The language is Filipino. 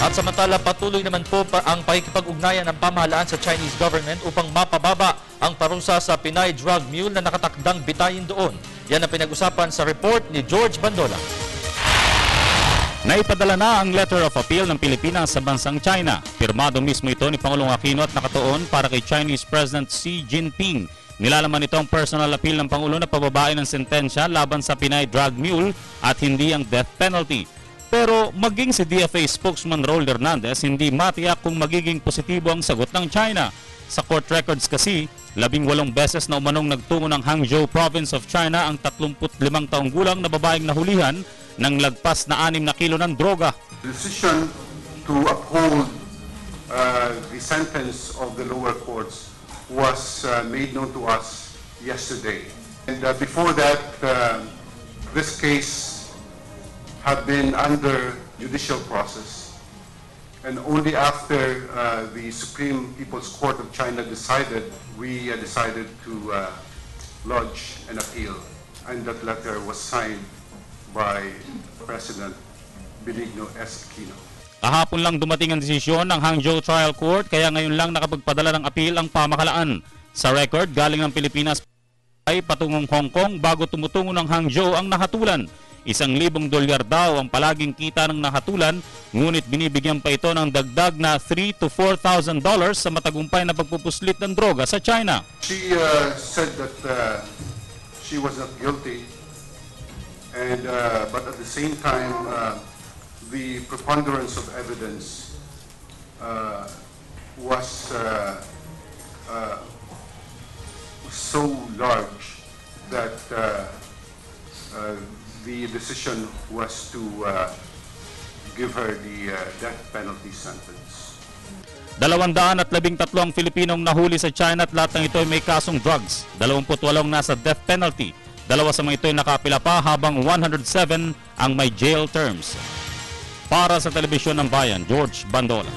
At samantala, patuloy naman po ang pakikipag-ugnayan ng pamahalaan sa Chinese government upang mapababa ang parusa sa Pinay drug mule na nakatakdang bitayin doon. Yan ang pinag-usapan sa report ni George Bandola. Naipadala na ang letter of appeal ng Pilipinas sa bansang China. Pirmado mismo ito ni Pangulong Aquino at nakatuon para kay Chinese President Xi Jinping. Nilalaman ito ang personal appeal ng Pangulo na pababain ng sentensya laban sa Pinay drug mule at hindi ang death penalty. Pero maging si DFA spokesman Raul Hernandez hindi matiyak kung magiging positibo ang sagot ng China. Sa court records kasi, 18 beses na umanong nagtungo ng Hangzhou Province of China ang 35 taong gulang na babaeng nahulihan ng lagpas na 6 na kilo ng droga. The decision to uphold the sentence of the lower courts was made known to us yesterday. And before that, this case had been under judicial process. And only after the Supreme People's Court of China decided, we decided to lodge an appeal. And that letter was signed by President Benigno S. Aquino. Kahapon lang dumating ang desisyon ng Hangzhou Trial Court kaya ngayon lang nakapagpadala ng appeal ang pamahalaan. Sa record, galing ng Pilipinas ay patungong Hong Kong bago tumutungo ng Hangzhou ang nahatulan. $1,000 daw ang palaging kita ng nahatulan, ngunit binibigyan pa ito ng dagdag na $3,000 to $4,000 sa matagumpay na pagpupuslit ng droga sa China. She said that she was not guilty, and but at the same time, the preponderance of evidence was so large that the decision was to give her the death penalty sentence. 213 ang Filipinong nahuli sa China at lahat ng ito ay may kasong drugs. 28 nasa death penalty. 2 sa mga ito ay nakapila pa habang 107 ang may jail terms. Para sa Telebisyon ng Bayan, George Bandola.